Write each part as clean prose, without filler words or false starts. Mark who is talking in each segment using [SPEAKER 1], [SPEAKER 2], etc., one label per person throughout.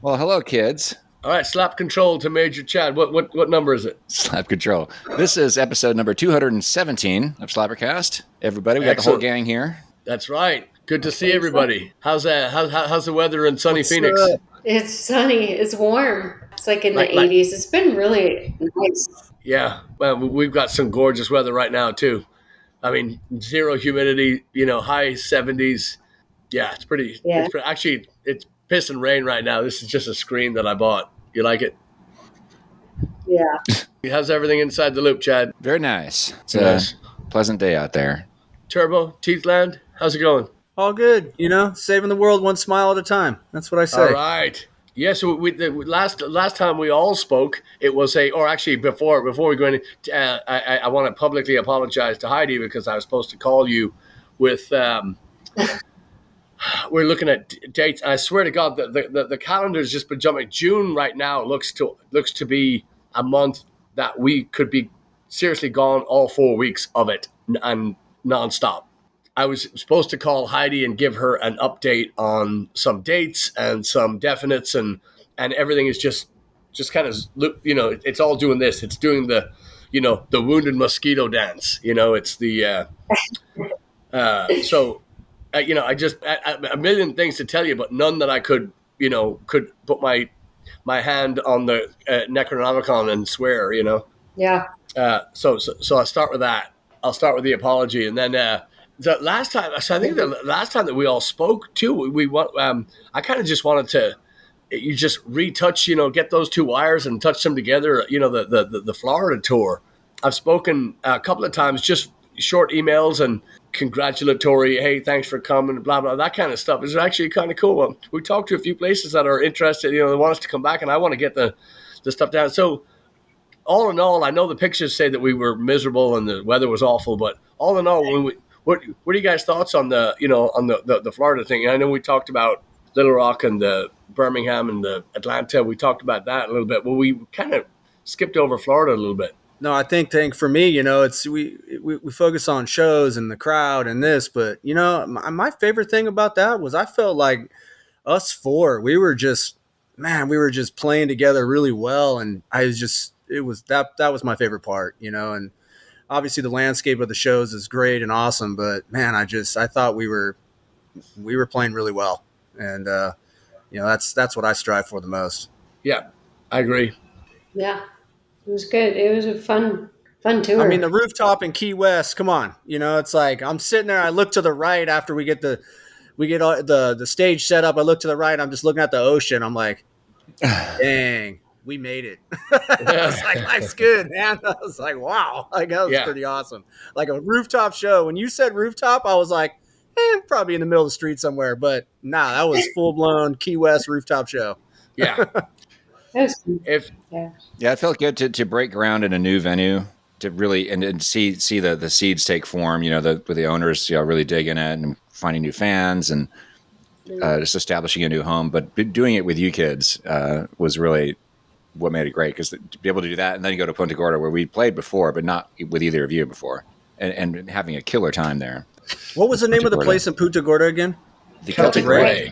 [SPEAKER 1] Well, hello, kids.
[SPEAKER 2] All right, slap control to Major Chad. What number is it?
[SPEAKER 1] Slap control. This is episode number 217 of SlapperCast. Everybody, we got the whole
[SPEAKER 2] Excellent.
[SPEAKER 1] gang here.
[SPEAKER 2] That's right. Good to see everybody. How's how's the weather in sunny
[SPEAKER 3] What's
[SPEAKER 2] Phoenix?
[SPEAKER 3] up?
[SPEAKER 4] It's sunny. It's warm. It's like in
[SPEAKER 2] Like-
[SPEAKER 4] the 80s. It's been really nice.
[SPEAKER 2] Yeah, well, we've got some gorgeous weather right now too. I mean, zero humidity. High 70s. Yeah, it's pretty.
[SPEAKER 4] Yeah.
[SPEAKER 2] Actually, it's pissing rain right now. This is just a screen that I bought. You like it?
[SPEAKER 4] Yeah.
[SPEAKER 2] How's everything inside the loop, Chad?
[SPEAKER 1] Very nice. It's
[SPEAKER 2] Nice.
[SPEAKER 1] a pleasant day out there.
[SPEAKER 2] Turbo, Teethland, how's it going?
[SPEAKER 3] All good, saving the world one smile at a time. That's what I say.
[SPEAKER 2] All right. Yeah, so the last time we all spoke, it was before we go in, I want to publicly apologize to Heidi because I was supposed to call you with, we're looking at dates. I swear to God, the calendar's just been jumping. June right now looks to be a month that we could be seriously gone all 4 weeks of it and nonstop. I was supposed to call Heidi and give her an update on some dates and some definites, and everything is just kind of, it's all doing this. It's doing the wounded mosquito dance. It's the I just a million things to tell you, but none that I could put my hand on the Necronomicon and swear.
[SPEAKER 4] Yeah.
[SPEAKER 2] So I'll start with that. I'll start with the apology, and then. The last time, so I think the last time that we all spoke too, I kind of just wanted to, you just retouch, get those two wires and touch them together. The Florida tour. I've spoken a couple of times, just short emails and congratulatory, hey, thanks for coming, blah blah, that kind of stuff. It's actually kind of cool. We talked to a few places that are interested, they want us to come back, and I want to get the stuff down. So all in all, I know the pictures say that we were miserable and the weather was awful, but all in all, when we What are you guys' thoughts on the Florida thing? I know we talked about Little Rock and the Birmingham and the Atlanta. We talked about that a little bit. Well, we kind of skipped over Florida a little bit.
[SPEAKER 3] No, I think for me, it's we focus on shows and the crowd and this, but my favorite thing about that was I felt like us four, we were just playing together really well, and that was my favorite part, and. Obviously, the landscape of the shows is great and awesome, but man, I thought we were playing really well, and that's what I strive for the most.
[SPEAKER 2] Yeah, I agree.
[SPEAKER 4] Yeah. It was good. It was a fun tour.
[SPEAKER 3] I mean, the rooftop in Key West. Come on, it's like I'm sitting there. I look to the right after we get the stage set up. I look to the right. I'm just looking at the ocean. I'm like, dang. We made it. I was like, life's good, man. I was like, wow. Like, that was pretty awesome. Like a rooftop show. When you said rooftop, I was like, probably in the middle of the street somewhere. But nah, that was full-blown Key West rooftop show.
[SPEAKER 2] Yeah.
[SPEAKER 4] That was good.
[SPEAKER 1] Yeah, it felt good to break ground in a new venue, to really and see the seeds take form, with the owners really digging it and finding new fans and just establishing a new home. But doing it with you kids was really what made it great, because to be able to do that and then you go to Punta Gorda, where we played before but not with either of you before, and having a killer time there.
[SPEAKER 3] What was the name of the place in Punta Gorda again?
[SPEAKER 1] The Celtic Ray.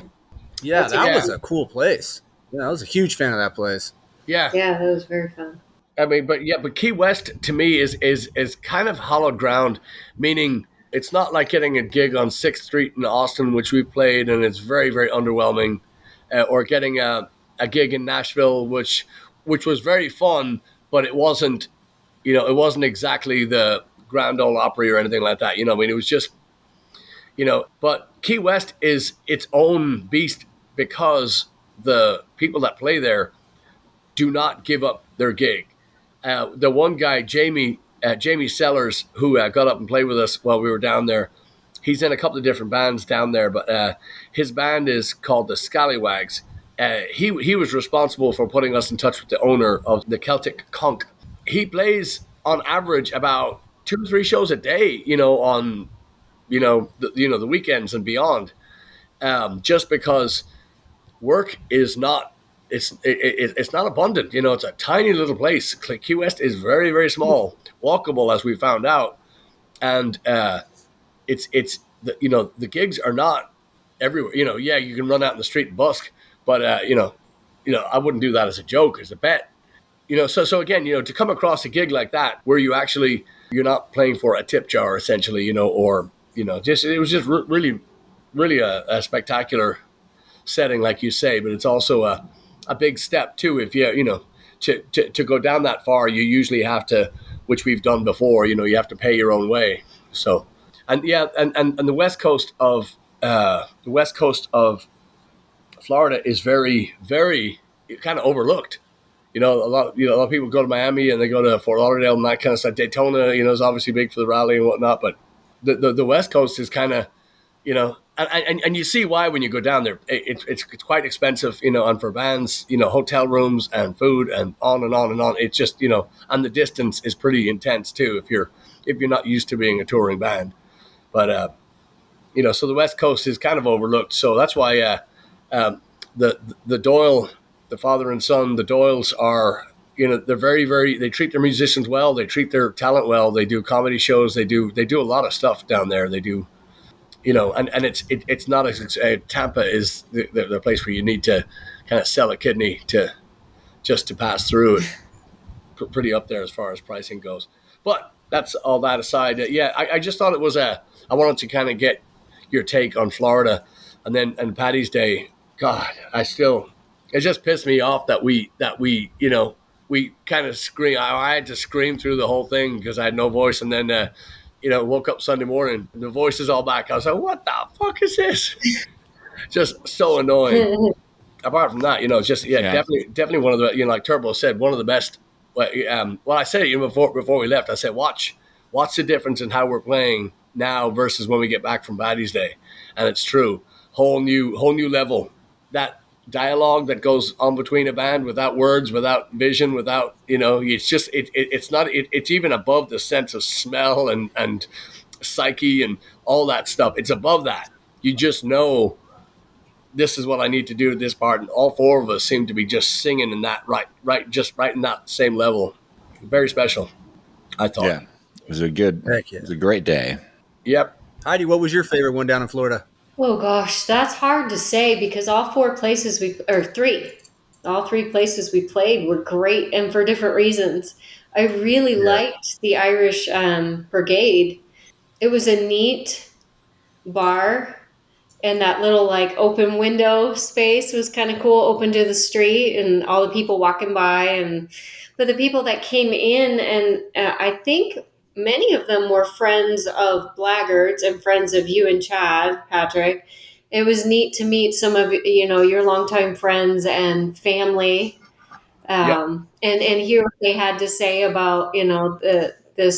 [SPEAKER 3] Yeah, that was a cool place. Yeah, I was a huge fan of that place.
[SPEAKER 2] Yeah,
[SPEAKER 4] that was very fun.
[SPEAKER 2] I mean, but Key West to me is kind of hallowed ground, meaning it's not like getting a gig on 6th Street in Austin, which we played, and it's very, very underwhelming, or getting a gig in Nashville, which was very fun, but it wasn't, it wasn't exactly the Grand Ole Opry or anything like that. I mean, it was just, but Key West is its own beast because the people that play there do not give up their gig. The one guy, Jamie Sellers, who got up and played with us while we were down there, he's in a couple of different bands down there, but his band is called the Scallywags. He was responsible for putting us in touch with the owner of the Celtic Conch. He plays on average about 2 or 3 shows a day, on the weekends and beyond, just because work is not it's not abundant. It's a tiny little place. Key West is very, very small, walkable, as we found out, and the gigs are not everywhere. You can run out in the street and busk. But, I wouldn't do that as a joke, as a bet. So again, to come across a gig like that where you're not playing for a tip jar essentially, or just it was just really, really a spectacular setting, like you say. But it's also a big step too. If to go down that far, you usually have to, which we've done before. You have to pay your own way. So, and yeah, and the west coast of Florida is very, very kind of overlooked. A lot of people go to Miami and they go to Fort Lauderdale and that kind of stuff. Daytona, is obviously big for the rally and whatnot, but the West Coast is kind of, and you see why when you go down there. It's quite expensive, and for bands, hotel rooms and food and on and on and on. It's just, and the distance is pretty intense too if you're not used to being a touring band. But so the West Coast is kind of overlooked. So that's why the Doyle, the father and son, the Doyles are, they're very, very, they treat their musicians well. They treat their talent well. They do comedy shows. They do a lot of stuff down there. They do, and it's not as Tampa is the place where you need to kind of sell a kidney to pass through it. Pretty up there as far as pricing goes. But that's all that aside. I just thought it was I wanted to kind of get your take on Florida, and Paddy's Day. God, it just pissed me off that we kind of scream. I had to scream through the whole thing because I had no voice, and then woke up Sunday morning, and the voice is all back. I was like, what the fuck is this? Just so annoying. Apart from that, it's just definitely one of the, like Turbo said, one of the best. Well, I said it before we left. I said, watch the difference in how we're playing now versus when we get back from Paddy's Day, and it's true. Whole new level. That dialogue that goes on between a band without words, without vision, without it's just it's even above the sense of smell and psyche and all that stuff. It's above that. You just know this is what I need to do at this part, and all four of us seem to be just singing in that right in that same level. Very special, I thought.
[SPEAKER 1] Yeah, it was it was a great day.
[SPEAKER 2] Yep.
[SPEAKER 3] Heidi, what was your favorite one down in Florida?
[SPEAKER 4] Oh gosh, that's hard to say because all three places we played were great and for different reasons. I really liked the Irish Brigade. It was a neat bar, and that little like open window space was kind of cool, open to the street and all the people walking by. But the people that came in, and I think many of them were friends of Blaggards and friends of you and Chad, Patrick. It was neat to meet some of your longtime friends and family, and hear what they had to say about the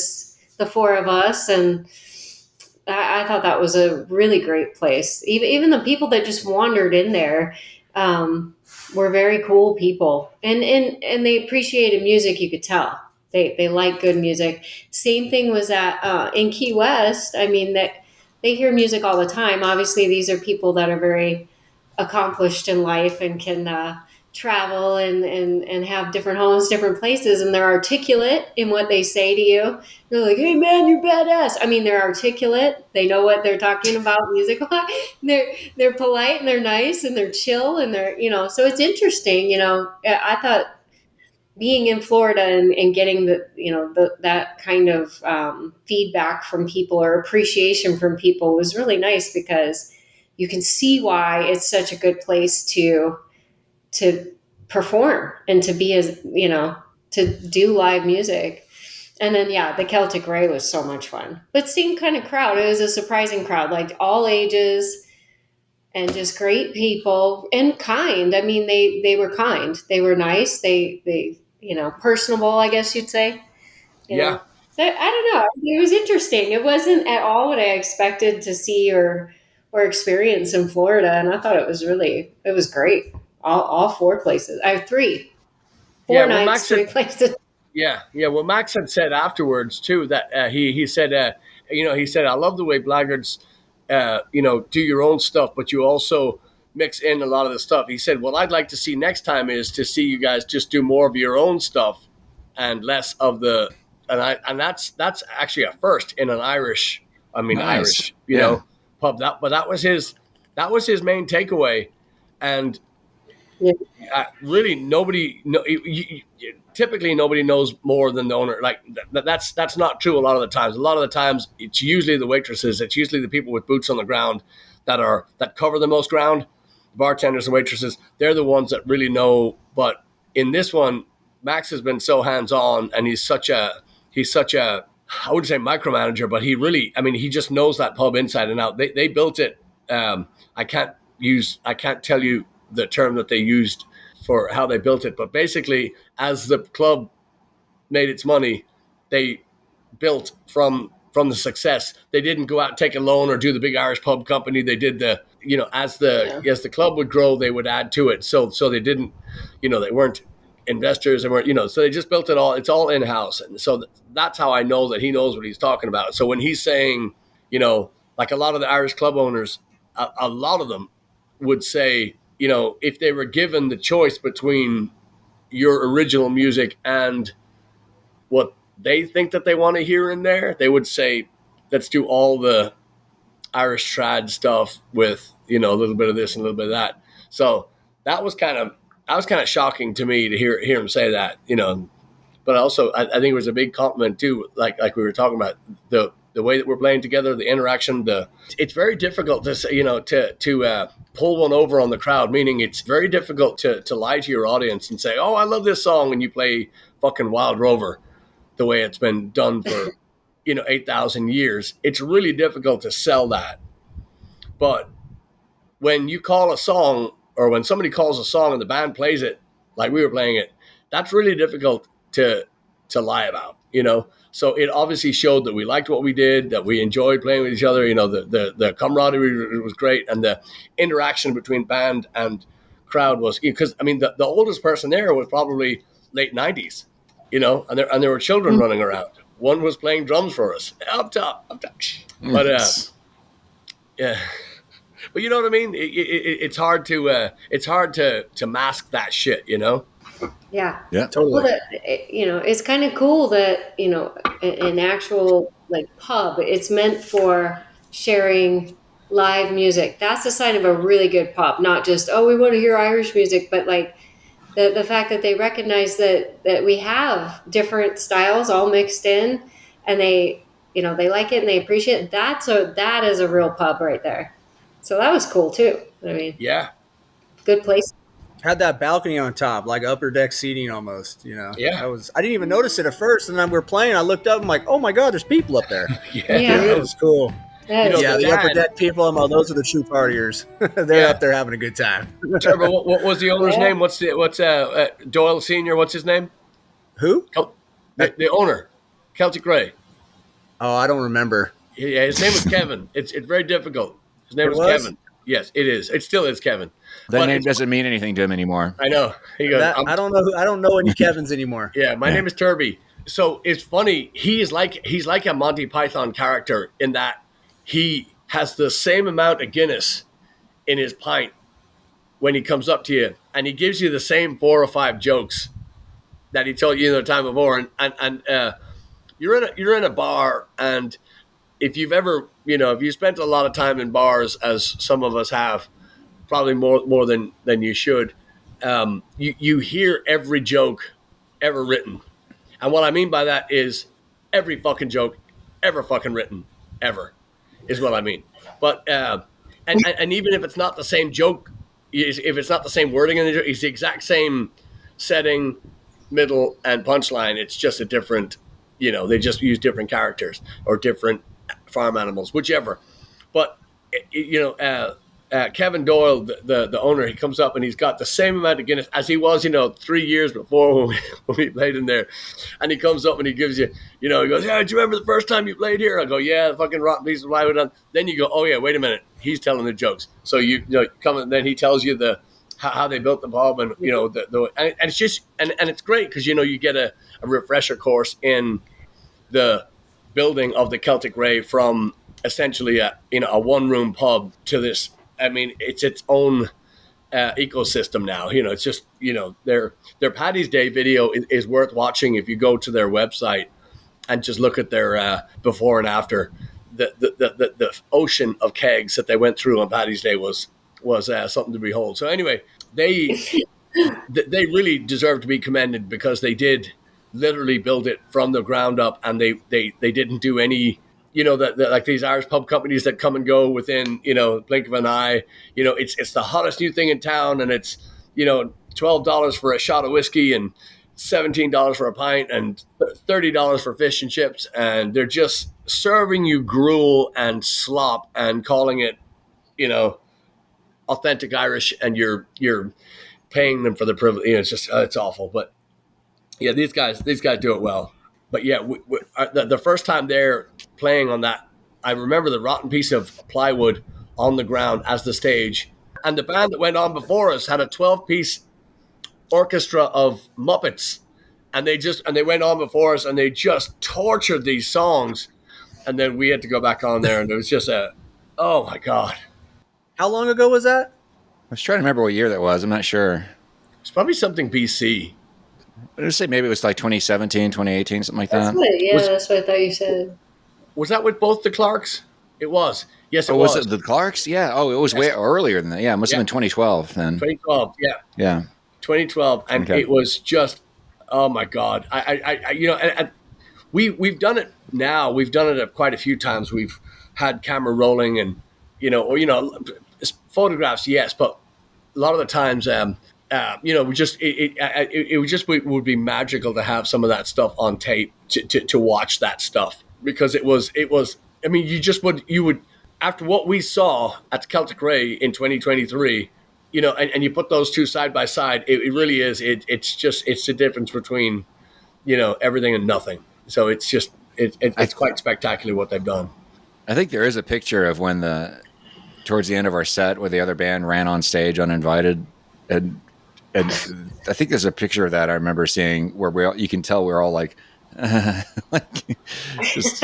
[SPEAKER 4] four of us. And I thought that was a really great place. Even the people that just wandered in there were very cool people, and they appreciated music. You could tell they like good music. Same thing was at in Key West. I mean, that they hear music all the time. Obviously, these are people that are very accomplished in life and can travel and have different homes, different places, and they're articulate in what they say to you. They're like, "Hey man, you're badass." I mean, they're articulate. They know what they're talking about music. They're polite and they're nice and they're chill and they're So it's interesting. I thought being in Florida and getting that kind of feedback from people or appreciation from people was really nice because you can see why it's such a good place to perform and to be to do live music. And then the Celtic Ray was so much fun, but same kind of crowd. It was a surprising crowd, like all ages and just great people and kind. I mean, they were kind, they were nice, they personable, I guess you'd say. I don't know, it was interesting. It wasn't at all what I expected to see or experience in Florida, and I thought it was great. All four places. I have four nights, three places.
[SPEAKER 2] Yeah. Well, Max had said afterwards too that he said, I love the way Blaggards, do your own stuff, but you also mix in a lot of the stuff. He said, what I'd like to see next time is to see you guys just do more of your own stuff and less of the, and that's actually a first in an Irish,
[SPEAKER 1] Nice.
[SPEAKER 2] Irish, pub. But that was his main takeaway. And
[SPEAKER 4] Yeah.
[SPEAKER 2] Really nobody typically nobody knows more than the owner. Like that's not true a lot of the times. A lot of the times it's usually the waitresses, it's usually the people with boots on the ground that cover the most ground. Bartenders and waitresses, they're the ones that really know. But in this one, Max has been so hands-on, and he's such a I wouldn't say micromanager, but he just knows that pub inside and out. They built it. I can't tell you the term that they used for how they built it, but basically, as the club made its money, they built from the success. They didn't go out and take a loan or do the big Irish pub company. They did as the club would grow, they would add to it. So they didn't, they weren't investors. They weren't, so they just built it all. It's all in house, and so that's how I know that he knows what he's talking about. So when he's saying, like a lot of the Irish club owners, a lot of them would say, if they were given the choice between your original music and what they think that they want to hear in there, they would say, let's do all the Irish trad stuff with, a little bit of this and a little bit of that. So that was kind of shocking to me to hear him say that, but also I think it was a big compliment too, like we were talking about the way that we're playing together, the interaction. It's very difficult to say, to pull one over on the crowd. Meaning, it's very difficult to lie to your audience and say, "Oh, I love this song," and you play fucking Wild Rover, the way it's been done for 8,000 years. It's really difficult to sell that. But when you call a song, or when somebody calls a song and the band plays it like we were playing it, that's really difficult to lie about. So it obviously showed that we liked what we did, that we enjoyed playing with each other. The camaraderie was great, and the interaction between band and crowd was, because the oldest person there was probably late 90s, and there were children running around. One was playing drums for us up top. But yeah, but you know what I mean. It's hard to mask that shit,
[SPEAKER 4] Yeah.
[SPEAKER 1] Yeah,
[SPEAKER 3] Totally.
[SPEAKER 4] Well, it's kind of cool that, an actual like pub, it's meant for sharing live music. That's the sign of a really good pub, not just, oh, we want to hear Irish music, but like the fact that they recognize that we have different styles all mixed in, and they like it and they appreciate it. That is a real pub right there. So that was cool too.
[SPEAKER 2] Yeah.
[SPEAKER 4] Good place.
[SPEAKER 3] Had that balcony on top, like upper deck seating almost,
[SPEAKER 2] Yeah.
[SPEAKER 3] I didn't even notice it at first, and then we were playing, I looked up, I'm like, oh my god, there's people up there.
[SPEAKER 4] Yeah.
[SPEAKER 3] That was cool.
[SPEAKER 4] That is
[SPEAKER 3] The upper deck people, those are the true partiers. They're up there having a good time.
[SPEAKER 2] Trevor, what was the owner's name? What's Doyle Senior? What's his name?
[SPEAKER 3] Who?
[SPEAKER 2] The owner, Celtic Ray.
[SPEAKER 3] Oh, I don't remember.
[SPEAKER 2] Yeah, his name was Kevin. It's very difficult. His name was Kevin. Yes, it is. It still is Kevin.
[SPEAKER 1] that name doesn't mean anything to him anymore.
[SPEAKER 2] I know. He goes,
[SPEAKER 3] I don't know. I don't know any Kevins anymore.
[SPEAKER 2] Yeah, my name is Turby. So it's funny. He's like a Monty Python character in that he has the same amount of Guinness in his pint when he comes up to you, and he gives you the same 4 or 5 jokes that he told you the time before. And you're in a bar, and if you've ever, if you spent a lot of time in bars, as some of us have, probably more than you should, you hear every joke ever written. And what I mean by that is every fucking joke ever fucking written, ever, is what I mean. But, and even if it's not the same joke, if it's not the same wording in the joke, it's the exact same setting, middle, and punchline. It's just a different, they just use different characters or different farm animals, whichever. But Kevin Doyle, the owner, he comes up and he's got the same amount of Guinness as he was, 3 years before when we played in there. And he comes up and he gives you, he goes, yeah, do you remember the first time you played here? I go, yeah, the fucking rotten piece of plywood. Then you go, oh yeah, wait a minute, he's telling the jokes. So you come and then he tells you how they built the pub, and and it's just and it's great because you get a refresher course in the building of the Celtic Ray from essentially a one-room pub to this. I mean, it's its own ecosystem now. It's just their Paddy's Day video is worth watching if you go to their website and just look at their before and after. The ocean of kegs that they went through on Paddy's Day was something to behold. So anyway, they they really deserve to be commended because they did literally build it from the ground up, and they didn't do any, that like these Irish pub companies that come and go within, blink of an eye. It's the hottest new thing in town, and it's, $12 for a shot of whiskey and $17 for a pint and $30 for fish and chips, and they're just serving you gruel and slop and calling it, authentic Irish, and you're paying them for the privilege. It's just it's awful. But yeah, these guys do it well. But yeah, the first time they're playing on that, I remember the rotten piece of plywood on the ground as the stage, and the band that went on before us had a 12-piece orchestra of Muppets, and they went on before us, and they just tortured these songs, and then we had to go back on there, and it was just oh my God.
[SPEAKER 3] How long ago was that?
[SPEAKER 1] I was trying to remember what year that was. I'm not sure.
[SPEAKER 2] It's probably something BC.
[SPEAKER 1] I would say maybe it was like 2017, 2018, something like that.
[SPEAKER 4] That's what I thought you said.
[SPEAKER 2] Was that with both the Clarks? It was. Yes, it
[SPEAKER 1] was. Was it the Clarks? Yeah. Oh, it was way earlier than that. Yeah, it must have been 2012 then.
[SPEAKER 2] 2012, yeah.
[SPEAKER 1] Yeah.
[SPEAKER 2] 2012, and it was just, oh my God. We've done it now. We've done it quite a few times. We've had camera rolling and, photographs, yes, but a lot of the times, we just it would be magical to have some of that stuff on tape to watch that stuff, because it was. I mean, you would after what we saw at the Celtic Ray in 2023, and you put those two side by side, it really is. It's the difference between, everything and nothing. So it's just it's quite spectacular what they've done.
[SPEAKER 1] I think there is a picture of when towards the end of our set where the other band ran on stage uninvited, and I think there's a picture of that I remember seeing where you can tell we're all like just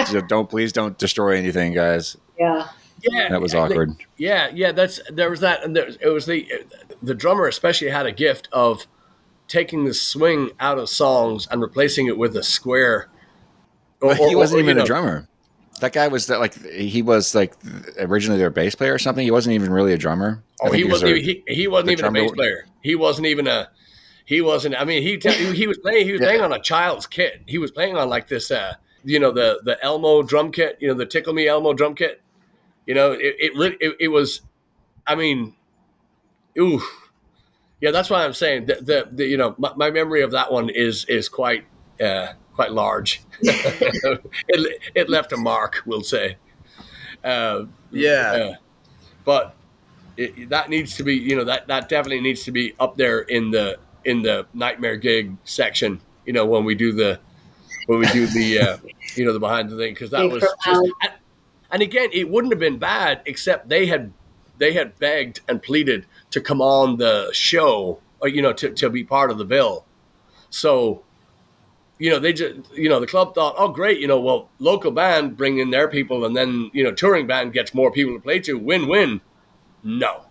[SPEAKER 1] please don't destroy anything, guys.
[SPEAKER 4] Yeah.
[SPEAKER 2] Yeah,
[SPEAKER 1] that was awkward.
[SPEAKER 2] There was that, and it was the drummer especially had a gift of taking the swing out of songs and replacing it with a square.
[SPEAKER 1] He wasn't even a drummer. That guy was he was like originally their bass player or something. He wasn't even really a drummer.
[SPEAKER 2] Oh, he wasn't even a bass player. He wasn't even a. He wasn't. I mean, he was playing. He was playing on a child's kit. He was playing on like this, the Elmo drum kit. The Tickle Me Elmo drum kit. It was. I mean, ooh, yeah. That's why I'm saying my memory of that one is quite large. It left a mark, we'll say. But that needs to be, that definitely needs to be up there in the nightmare gig section. When we do the the behind the thing, because that was just. And again, it wouldn't have been bad except they had begged and pleaded to come on the show, or to be part of the bill. So. They just, the club thought, oh, great, well, local band bring in their people, and then, touring band gets more people to play to, win-win. No.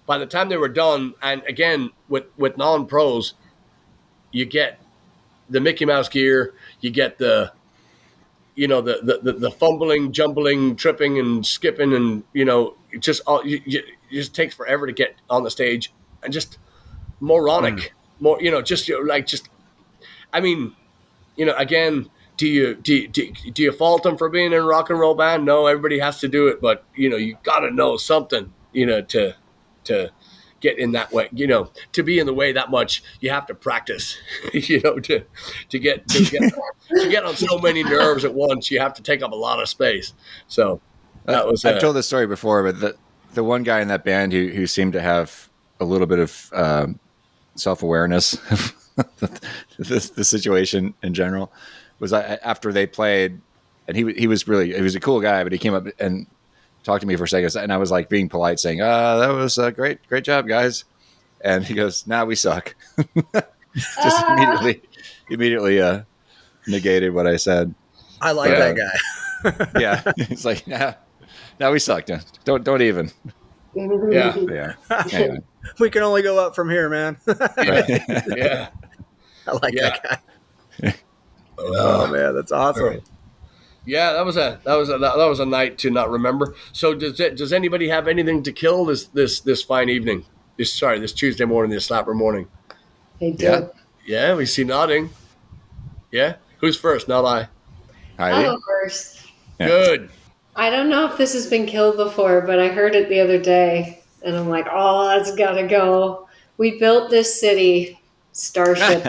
[SPEAKER 2] By the time they were done, and again, with non-pros, you get the Mickey Mouse gear, you get the fumbling, jumbling, tripping, and skipping, and, it just takes forever to get on the stage, and just moronic, I mean, again, do you fault them for being in a rock and roll band? No, everybody has to do it, but you got to know something, to get in that way, to be in the way that much, you have to practice, to get on so many nerves at once, you have to take up a lot of space. So that was.
[SPEAKER 1] I've told this story before, but the one guy in that band who seemed to have a little bit of self-awareness. the situation in general was after they played, and he was a cool guy, but he came up and talked to me for a second, and I was like being polite, saying, "That was a great job, guys," and he goes, "Nah, we suck." Just immediately negated what I said.
[SPEAKER 3] I like that guy.
[SPEAKER 1] Yeah, he's like, "Nah, we suck. Don't even." Yeah. Anyway.
[SPEAKER 3] We can only go up from here, man.
[SPEAKER 2] Yeah.
[SPEAKER 3] I like that guy. Oh man, that's awesome.
[SPEAKER 2] Yeah, that was a night to not remember. So does anybody have anything to kill this fine evening? this Tuesday morning, this Slapper morning.
[SPEAKER 4] They do.
[SPEAKER 1] Yeah.
[SPEAKER 2] Yeah, we see nodding. Yeah, who's first? Not I.
[SPEAKER 1] Heidi?
[SPEAKER 4] I'll go first.
[SPEAKER 1] Yeah.
[SPEAKER 2] Good.
[SPEAKER 4] I don't know if this has been killed before, but I heard it the other day, and I'm like, oh, that's gotta go. We built this city, Starship.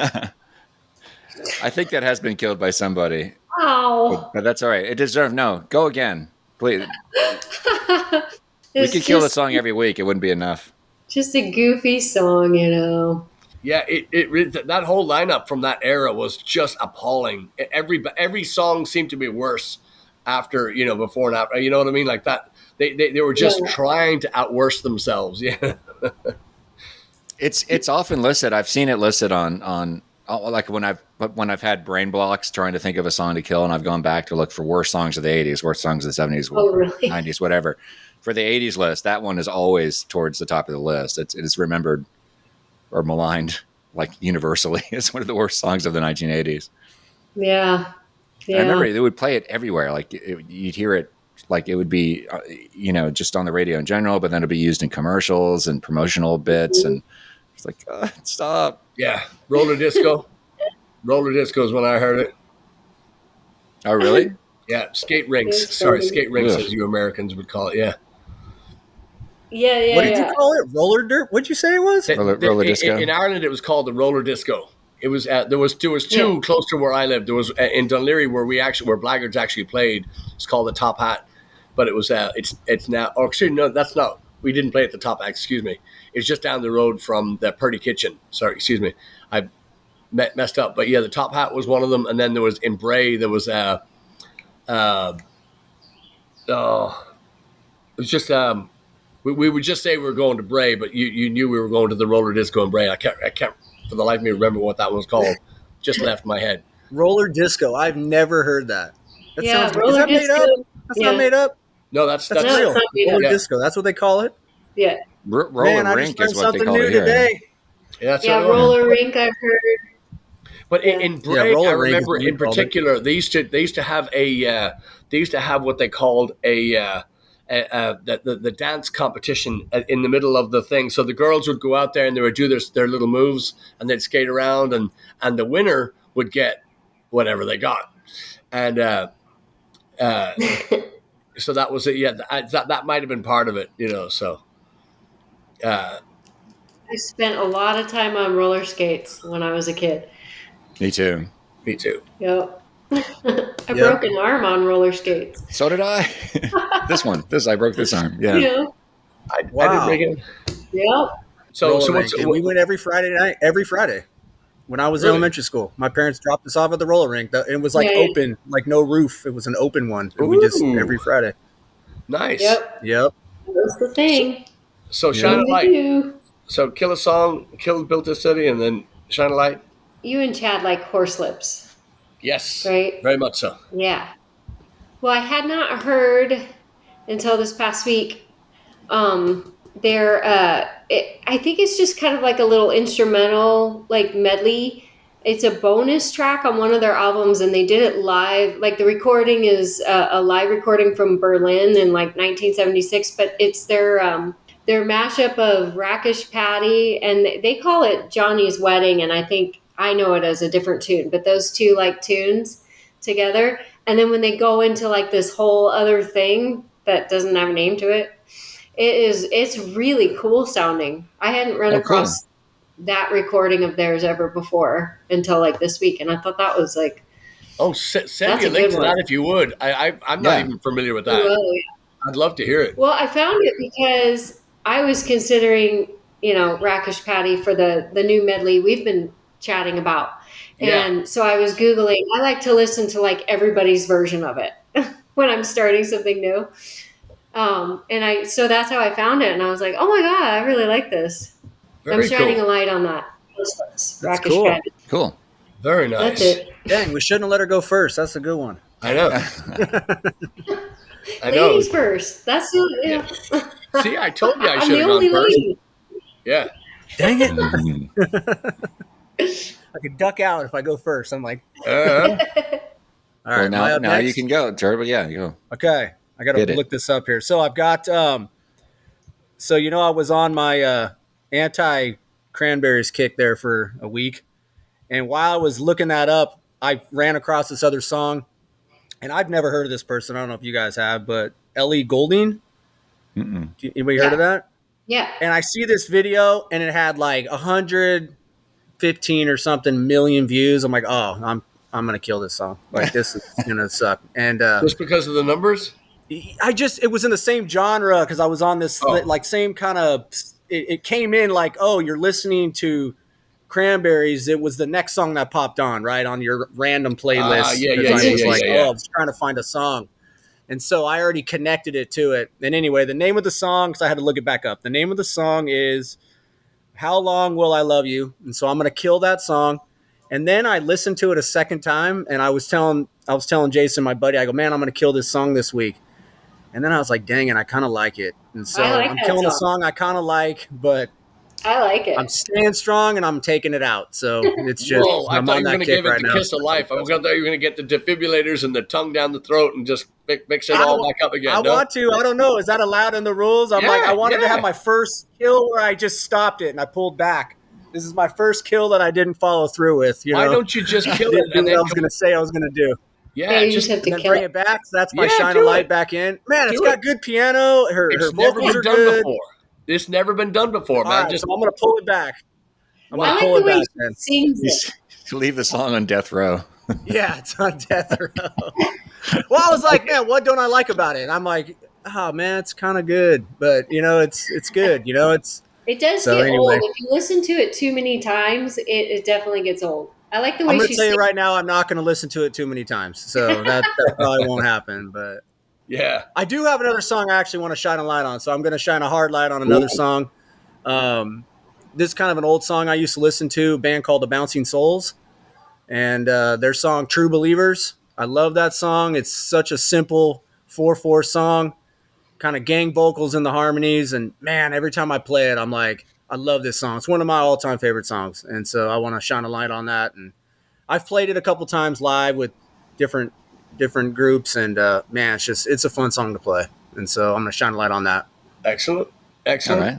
[SPEAKER 1] I think that has been killed by somebody,
[SPEAKER 4] Ow.
[SPEAKER 1] but that's all right. It deserved no. Go again, please. We
[SPEAKER 4] It's
[SPEAKER 1] could kill the
[SPEAKER 4] just,
[SPEAKER 1] song every week. It wouldn't be enough.
[SPEAKER 4] just a goofy song, you know.
[SPEAKER 2] Yeah, that whole lineup from that era was just appalling. Every song seemed to be worse after, before and after. You know what I mean? Like that, they were just trying to outworse themselves. Yeah.
[SPEAKER 1] It's often listed. I've seen it listed on like when I've had brain blocks trying to think of a song to kill, and I've gone back to look for worst songs of the 80s, worst songs of the 70s,
[SPEAKER 4] really?
[SPEAKER 1] 90s, whatever. For the 80s list, that one is always towards the top of the list. It is remembered or maligned like universally. It's one of the worst songs of the 1980s.
[SPEAKER 4] Yeah.
[SPEAKER 1] I remember they would play it everywhere. Like you'd hear it, like it would be, just on the radio in general, but then it'd be used in commercials and promotional bits. And it's like, stop.
[SPEAKER 2] Yeah. Roller disco. Roller disco is when I heard it.
[SPEAKER 1] Oh, really?
[SPEAKER 2] Yeah. Skate rinks. Skate rinks, as you Americans would call it. Yeah.
[SPEAKER 4] Yeah.
[SPEAKER 3] What did you call it? Roller dirt? What'd you say it was?
[SPEAKER 1] Roller disco.
[SPEAKER 2] In Ireland, it was called the roller disco. It was there was two close to where I lived. There was in Dunleary where Blaggards actually played. It's called the Top Hat, but it was it's now. Oh, actually, no, that's not. We didn't play at the Top Hat. Excuse me. It's just down the road from the Purdy Kitchen. Sorry, excuse me. I messed up. But yeah, the Top Hat was one of them, and then there was in Bray. There was it was just we would just say we were going to Bray, but you knew we were going to the roller disco in Bray. I can't for the life of me remember what that was called. Just left my head.
[SPEAKER 3] Roller disco. I've never heard that. That sounds.
[SPEAKER 4] roller
[SPEAKER 3] Is that
[SPEAKER 4] disco.
[SPEAKER 3] made up? That's not made up.
[SPEAKER 2] No, that's
[SPEAKER 3] real.
[SPEAKER 4] It's not made up.
[SPEAKER 3] Roller disco. That's what they call it.
[SPEAKER 4] Yeah.
[SPEAKER 1] Roller
[SPEAKER 3] Man, I
[SPEAKER 1] rink
[SPEAKER 3] just
[SPEAKER 1] is
[SPEAKER 3] learned
[SPEAKER 1] what they
[SPEAKER 3] something
[SPEAKER 1] call
[SPEAKER 3] new
[SPEAKER 1] it here.
[SPEAKER 3] today.
[SPEAKER 2] Yeah,
[SPEAKER 4] Roller rink. I've heard.
[SPEAKER 2] But in Bray, I
[SPEAKER 3] rink is
[SPEAKER 2] remember
[SPEAKER 3] what we
[SPEAKER 2] in
[SPEAKER 3] called it.
[SPEAKER 2] particular they used to have what they called the dance competition in the middle of the thing. So the girls would go out there and they would do their little moves and they'd skate around and the winner would get whatever they got. And so that was it. Yeah, that might have been part of it. So.
[SPEAKER 4] I spent a lot of time on roller skates when I was a kid.
[SPEAKER 1] Me too.
[SPEAKER 2] Me too.
[SPEAKER 4] Yep. I broke an arm on roller skates.
[SPEAKER 1] So did I. I broke this arm. Yeah.
[SPEAKER 2] I did break it.
[SPEAKER 4] Yep.
[SPEAKER 2] So
[SPEAKER 3] we went every Friday night, every Friday. When I was in elementary school, my parents dropped us off at the roller rink. It was like open, like no roof. It was an open one. And we just every Friday.
[SPEAKER 2] Nice.
[SPEAKER 3] Yep.
[SPEAKER 4] That's the thing.
[SPEAKER 2] So shine a light. So kill a song, built a city, and then shine a light.
[SPEAKER 4] You and Chad like horse lips.
[SPEAKER 2] Yes.
[SPEAKER 4] Right?
[SPEAKER 2] Very much so.
[SPEAKER 4] Yeah. Well, I had not heard until this past week. I think it's just kind of like a little instrumental, like medley. It's a bonus track on one of their albums, and they did it live. Like the recording is a live recording from Berlin in like 1976, but it's their mashup of Rakish Paddy, and they call it Johnny's Wedding, and I think I know it as a different tune, but those two like tunes together. And then when they go into like this whole other thing that doesn't have a name to it, it's really cool sounding. I hadn't run across that recording of theirs ever before until like this week, and I thought that was like,
[SPEAKER 2] send me a link to that if you would. I'm not even familiar with that. I'd love to hear it.
[SPEAKER 4] Well, I found it because I was considering, Rakish Paddy for the new medley we've been chatting about. And so I was Googling. I like to listen to like everybody's version of it when I'm starting something new. So that's how I found it. And I was like, oh my God, I really like this. I'm shining a light on that. Rakish Paddy.
[SPEAKER 1] Cool.
[SPEAKER 2] Very nice.
[SPEAKER 4] That's it.
[SPEAKER 3] Dang, we shouldn't have let her go first. That's a good one.
[SPEAKER 2] I know. I know.
[SPEAKER 4] Ladies first. That's
[SPEAKER 2] See, I told you I
[SPEAKER 4] I'm
[SPEAKER 2] should
[SPEAKER 4] the
[SPEAKER 2] have
[SPEAKER 4] only
[SPEAKER 2] gone first.
[SPEAKER 4] lady.
[SPEAKER 2] Yeah.
[SPEAKER 3] Dang it. I could duck out if I go first. I'm like,
[SPEAKER 2] Uh-huh.
[SPEAKER 3] all right,
[SPEAKER 1] now you can go, Deirde. Yeah, you go.
[SPEAKER 3] Okay, I got to look this up here. So I've got, I was on my anti Cranberries kick there for a week. And while I was looking that up, I ran across this other song, and I've never heard of this person. I don't know if you guys have, but Ellie Goulding. Anybody heard of that?
[SPEAKER 4] Yeah.
[SPEAKER 3] And I see this video, and it had like 115 or something million views. I'm like, oh, I'm gonna kill this song. Like this is gonna suck. And
[SPEAKER 2] just because of the numbers.
[SPEAKER 3] it was in the same genre because I was on this like same kind of. It came in like, oh, you're listening to Cranberries. It was the next song that popped on right on your random playlist. I was trying to find a song. And so I already connected it to it. And anyway, the name of the song, because I had to look it back up. The name of the song is How Long Will I Love You? And so I'm going to kill that song. And then I listened to it a second time, and I was telling Jason, my buddy, I go, man, I'm going to kill this song this week. And then I was like, dang it, I kind of like it. And so I'm killing a song I kind of like, but
[SPEAKER 4] I like it.
[SPEAKER 3] I'm staying strong and I'm taking it out. So it's just,
[SPEAKER 2] Whoa, I thought you were going to give it the kiss of life. I thought you were going to get the defibrillators and the tongue down the throat and just mix it all back up again.
[SPEAKER 3] I want to. I don't know. Is that allowed in the rules? I wanted to have my first kill where I just stopped it and I pulled back. This is my first kill that I didn't follow through with.
[SPEAKER 2] Why don't you just kill it?
[SPEAKER 3] And then I was going to say I was going to do.
[SPEAKER 2] Yeah,
[SPEAKER 4] you just have to
[SPEAKER 3] bring it back. So that's my shine a light back in. Man, it's got good piano. Her vocals are good.
[SPEAKER 2] It's never been done before, man.
[SPEAKER 3] Right, so I'm going to pull it back.
[SPEAKER 4] I like the way he sings it.
[SPEAKER 1] Leave the song on death row.
[SPEAKER 3] Yeah, it's on death row. Well, I was like, man, what don't I like about it? And I'm like, oh man, it's kind of good, but it's good.
[SPEAKER 4] It does get old. If you listen to it too many times, it definitely gets old. I like the way
[SPEAKER 3] I'm going to tell you right now, I'm not going to listen to it too many times, so that probably won't happen. But
[SPEAKER 2] yeah,
[SPEAKER 3] I do have another song I actually want to shine a light on, so I'm going to shine a hard light on another song. This is kind of an old song I used to listen to, a band called the Bouncing Souls, and their song True Believers. I love that song. It's such a simple 4/4 song, kind of gang vocals in the harmonies, and man, every time I play it, I'm like, I love this song. It's one of my all-time favorite songs, and so I want to shine a light on that. And I've played it a couple times live with different groups, and man, it's a fun song to play, and so I'm going to shine a light on that.
[SPEAKER 2] Excellent.
[SPEAKER 1] All right.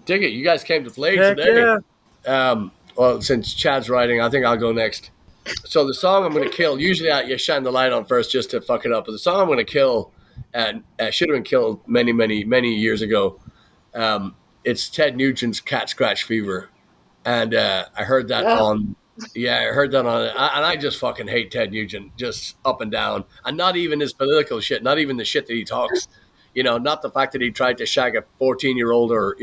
[SPEAKER 2] Dig it. You guys came to play
[SPEAKER 3] Heck
[SPEAKER 2] today.
[SPEAKER 3] Yeah.
[SPEAKER 2] Well, since Chad's writing, I think I'll go next. So the song I'm going to kill, usually you shine the light on first just to fuck it up, but the song I'm going to kill should have been killed many, many, many years ago. It's Ted Nugent's Cat Scratch Fever. And I heard that and I just fucking hate Ted Nugent, just up and down. And not even his political shit, not even the shit that he talks. Not the fact that he tried to shag a 14-year-old or,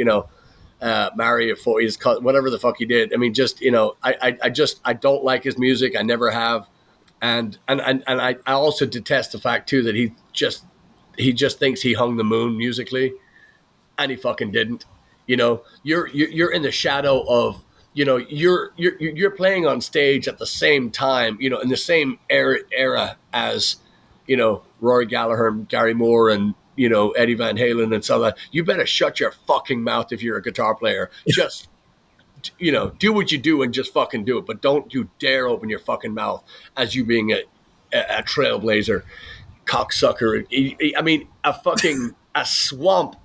[SPEAKER 2] marry a 40s, whatever the fuck he did. I mean, just, I don't like his music. I never have. And I also detest the fact too that he just thinks he hung the moon musically, and he fucking didn't. You're in the shadow of, you're playing on stage at the same time, in the same era as, Rory Gallagher and Gary Moore and, Eddie Van Halen and stuff like that. You better shut your fucking mouth if you're a guitar player. Just, do what you do and just fucking do it. But don't you dare open your fucking mouth as you being a trailblazer, cocksucker. I mean, a swamp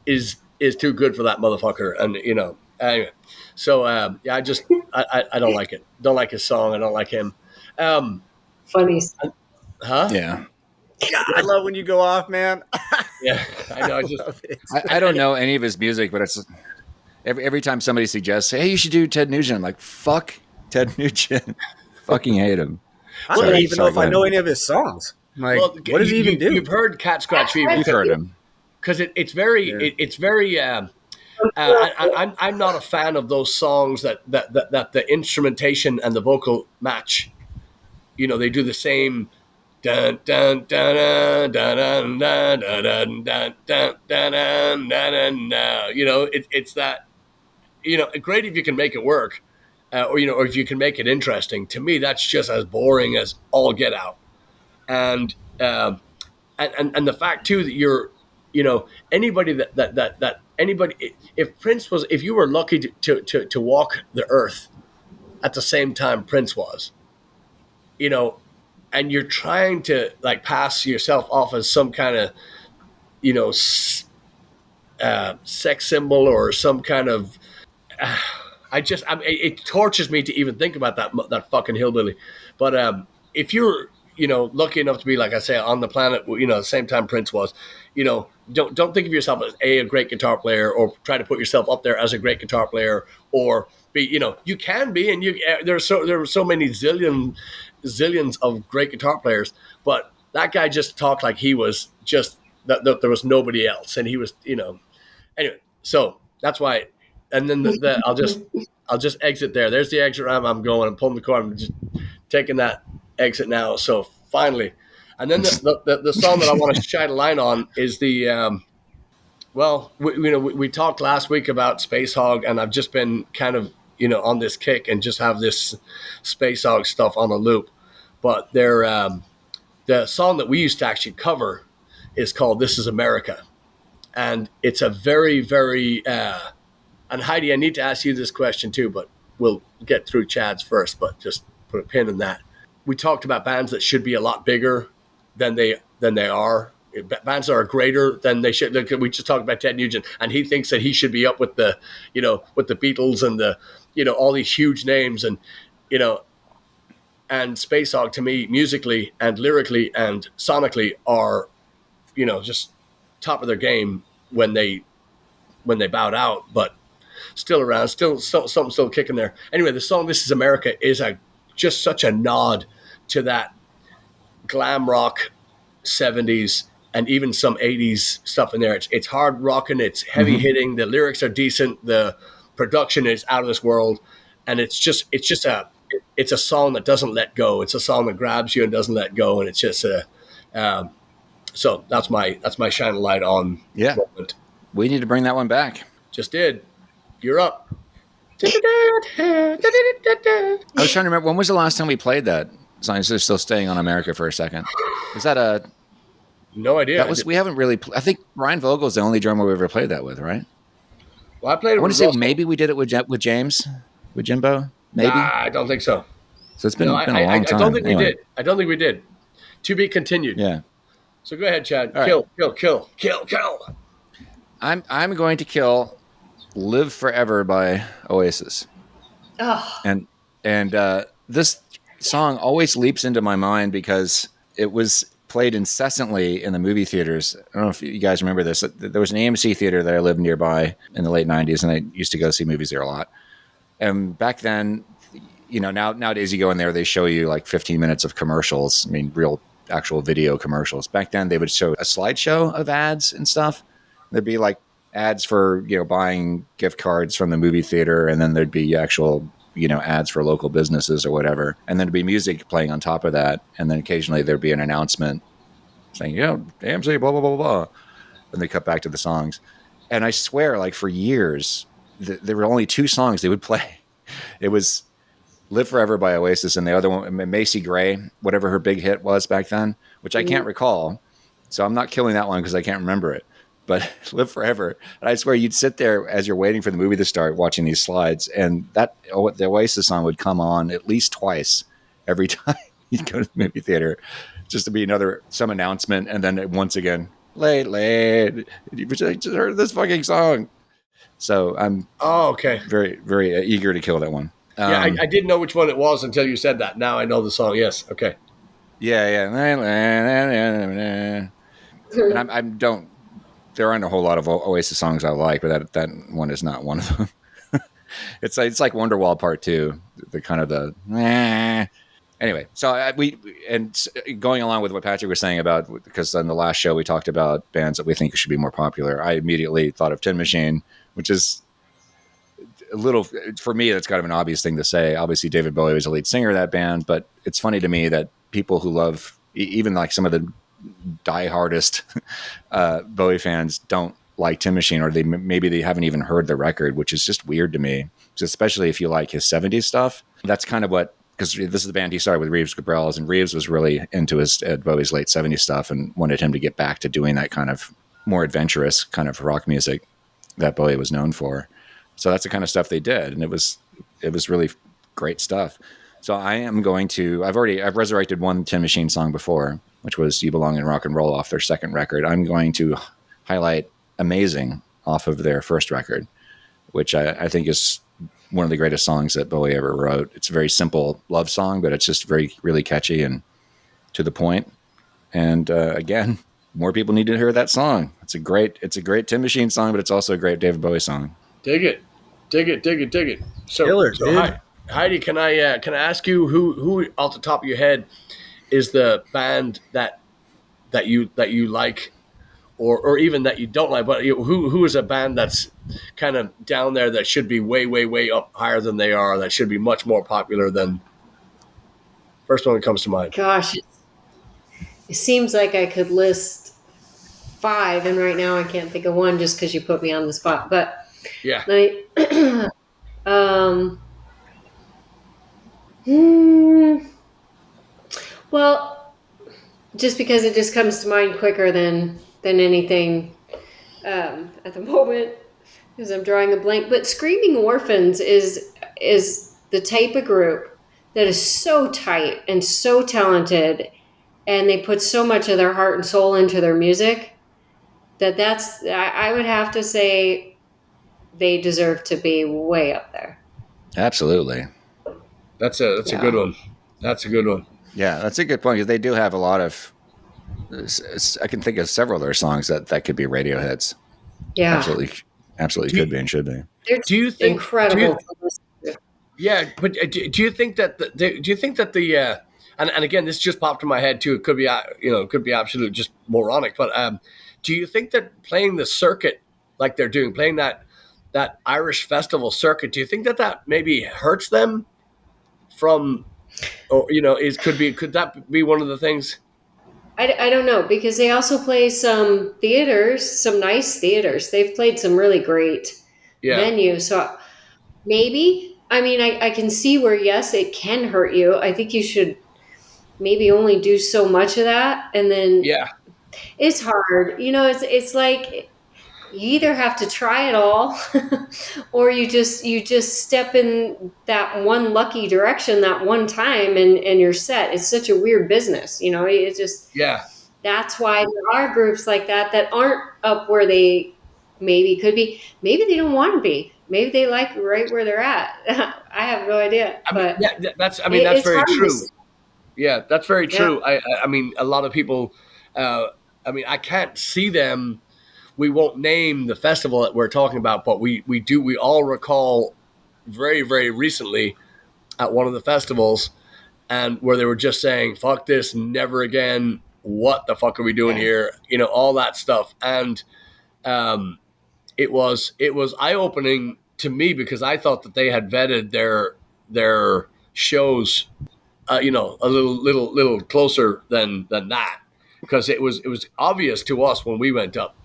[SPEAKER 2] is too good for that motherfucker. And, anyway. So, I don't like it. Don't like his song. I don't like him.
[SPEAKER 4] Funny.
[SPEAKER 2] Huh?
[SPEAKER 1] Yeah.
[SPEAKER 3] God, I love when you go off, man.
[SPEAKER 2] Yeah, I know.
[SPEAKER 1] I don't know any of his music, but it's every time somebody suggests, hey, you should do Ted Nugent, I'm like, fuck Ted Nugent. Fucking hate him.
[SPEAKER 3] I don't even know if I know any of his songs. Like, what does he even do?
[SPEAKER 2] You've heard Cat Scratch Fever.
[SPEAKER 1] You've heard him.
[SPEAKER 2] Because it's very. I'm not a fan of those songs that the instrumentation and the vocal match. They do the same. Dun dun dun dun dun dun dun dun dun dun dun. It's that. Great if you can make it work, or if you can make it interesting. To me, that's just as boring as all get out. And the fact too that you're, anybody that anybody, if you were lucky to walk the earth at the same time Prince was, and you're trying to like pass yourself off as some kind of, sex symbol or some kind of it tortures me to even think about that fucking hillbilly. But if you're, lucky enough to be, like I say, on the planet, the same time Prince was, don't think of yourself as a great guitar player, or try to put yourself up there as a great guitar player, or be, you can be, and there are so many zillions of great guitar players, but that guy just talked like he was just that there was nobody else, and he was, anyway. So that's why, and then I'll just exit there. There's the exit ramp. I'm going. I'm pulling the cord. I'm just taking that exit now. So finally, and then the song that I want to shine a line on is the we talked last week about Space Hog, and I've just been kind of on this kick and just have this Space Hog stuff on a loop. But the song that we used to actually cover is called "This Is America," and it's a very, very and Heidi, I need to ask you this question too, but we'll get through Chad's first. But just put a pin in that. We talked about bands that should be a lot bigger than they are. Bands that are greater than they should. We just talked about Ted Nugent, and he thinks that he should be up with the Beatles and the all these huge names, and and Space Hog, to me, musically and lyrically and sonically, are just top of their game when they bowed out, but still around, something still kicking there. Anyway, the song "This Is America" is just such a nod to that glam rock 70s and even some 80s stuff in there. It's hard rocking, it's heavy hitting, the lyrics are decent, the production is out of this world, and it's a song that doesn't let go. It's a song that grabs you and doesn't let go, and it's just so that's my shine a light on moment.
[SPEAKER 1] We need to bring that one back.
[SPEAKER 2] Just did. You're up.
[SPEAKER 1] I was trying to remember, when was the last time we played that song? Is still staying on America for a second? Is that
[SPEAKER 2] no idea.
[SPEAKER 1] We haven't really. I think Brian Vogel's the only drummer we ever played that with, right?
[SPEAKER 2] Well, I played it.
[SPEAKER 1] I want to say maybe we did it with James, with Jimbo. Maybe.
[SPEAKER 2] Nah, I don't think so.
[SPEAKER 1] So it's been a long time.
[SPEAKER 2] I don't think we did. I don't think we did. To be continued.
[SPEAKER 1] Yeah.
[SPEAKER 2] So go ahead, Chad.
[SPEAKER 1] All
[SPEAKER 2] Kill.
[SPEAKER 1] I'm going to kill "Live Forever" by Oasis.
[SPEAKER 4] Oh.
[SPEAKER 1] And this song always leaps into my mind because it was played incessantly in the movie theaters. I don't know if you guys remember this. There was an AMC theater that I lived nearby in the late 90s, and I used to go see movies there a lot. And back then, nowadays you go in there, they show you like 15 minutes of commercials. I mean, real actual video commercials. Back then they would show a slideshow of ads and stuff. There'd be like ads for, buying gift cards from the movie theater. And then there'd be actual, ads for local businesses or whatever. And then there'd be music playing on top of that. And then occasionally there'd be an announcement saying, AMC, blah, blah, blah, blah. And they cut back to the songs. And I swear, like for years, there were only two songs they would play. It was "Live Forever" by Oasis, and the other one, Macy Gray, whatever her big hit was back then, which I can't recall. So I'm not killing that one because I can't remember it. But "Live Forever." And I swear you'd sit there as you're waiting for the movie to start watching these slides, and the Oasis song would come on at least twice every time you'd go to the movie theater, just to be some announcement, and then once again, late. You just heard this fucking song. So I'm very, very eager to kill that one.
[SPEAKER 2] I didn't know which one it was until you said that. Now I know the song. Yes. Okay.
[SPEAKER 1] Yeah. And there aren't a whole lot of Oasis songs I like, but that one is not one of them. It's like Wonderwall Part 2, the kind of the anyway. So going along with what Patrick was saying about, because on the last show we talked about bands that we think should be more popular, I immediately thought of Tin Machine, which is a little, for me, that's kind of an obvious thing to say. Obviously, David Bowie was the lead singer of that band, but it's funny to me that people who love, even like some of the diehardest Bowie fans, don't like Tin Machine, or maybe they haven't even heard the record, which is just weird to me, especially if you like his 70s stuff. That's kind of because this is the band he started with, Reeves Gabrels, and Reeves was really into Bowie's late 70s stuff and wanted him to get back to doing that kind of more adventurous kind of rock music that Bowie was known for. So that's the kind of stuff they did, and it was really great stuff. So I've resurrected one Tin Machine song before, which was "You Belong in Rock and Roll" off their second record. I'm going to highlight "Amazing" off of their first record, which I think is one of the greatest songs that Bowie ever wrote. It's a very simple love song, but it's just really catchy and to the point. And again, more people need to hear that song. It's a great Tin Machine song, but it's also a great David Bowie song.
[SPEAKER 2] Dig it. So,
[SPEAKER 3] Killer,
[SPEAKER 2] so
[SPEAKER 3] dude.
[SPEAKER 2] Heidi, can I ask you who off the top of your head is the band that you like, or even that you don't like, but who is a band that's kind of down there that should be way up higher than they are, that should be much more popular than first one that comes to mind?
[SPEAKER 4] Gosh, it seems like I could list 5, and right now I can't think of one just because you put me on the spot. But
[SPEAKER 2] Yeah.
[SPEAKER 4] let me, hmm, well, just because it just comes to mind quicker than anything at the moment, because I'm drawing a blank. But Screaming Orphans is the type of group that is so tight and so talented, and they put so much of their heart and soul into their music that's I would have to say they deserve to be way up there.
[SPEAKER 1] Absolutely.
[SPEAKER 2] That's a good one. That's a good one.
[SPEAKER 1] Yeah, that's a good point, because they do have a lot of. I can think of several of their songs that could be radio hits.
[SPEAKER 4] Yeah,
[SPEAKER 1] Absolutely could be and should be.
[SPEAKER 4] they're
[SPEAKER 2] Do you think
[SPEAKER 4] incredible?
[SPEAKER 2] Yeah, but do you think that the and again, this just popped in my head too. It could be it could be absolute just moronic, but do you think that playing the circuit like they're doing, playing that Irish festival circuit, do you think that maybe hurts them from, or could that be one of the things?
[SPEAKER 4] I don't know, because they also play some theaters, some nice theaters. They've played some really great venues. So maybe, I mean, I can see where, yes, it can hurt you. I think you should maybe only do so much of that. And then it's hard. It's like you either have to try it all or you just step in that one lucky direction that one time and you're set. It's such a weird business. It's just, that's why there are groups like that aren't up where they maybe could be. Maybe they don't want to be. Maybe they like right where they're at. I have no idea.
[SPEAKER 2] That's very true. Yeah, that's very true.
[SPEAKER 4] Yeah.
[SPEAKER 2] I mean, a lot of people, I can't see them. We won't name the festival that we're talking about, but we all recall very, very recently at one of the festivals, and where they were just saying, fuck this, never again. What the fuck are we doing here? All that stuff. And it was eye-opening to me, because I thought that they had vetted their shows a little closer than that, because it was obvious to us when we went up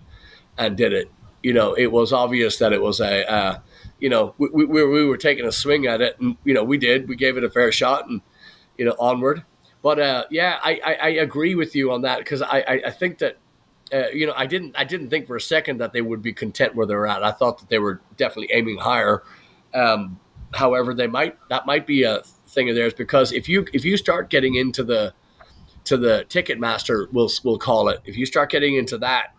[SPEAKER 2] and did it. It was obvious that it was we were taking a swing at it, and we gave it a fair shot, and onward. But I agree with you on that, because I think that I didn't think for a second that they would be content where they're at. I thought that they were definitely aiming higher. However, that might be a thing of theirs, because if you start getting into the Ticketmaster, we'll call it, if you start getting into that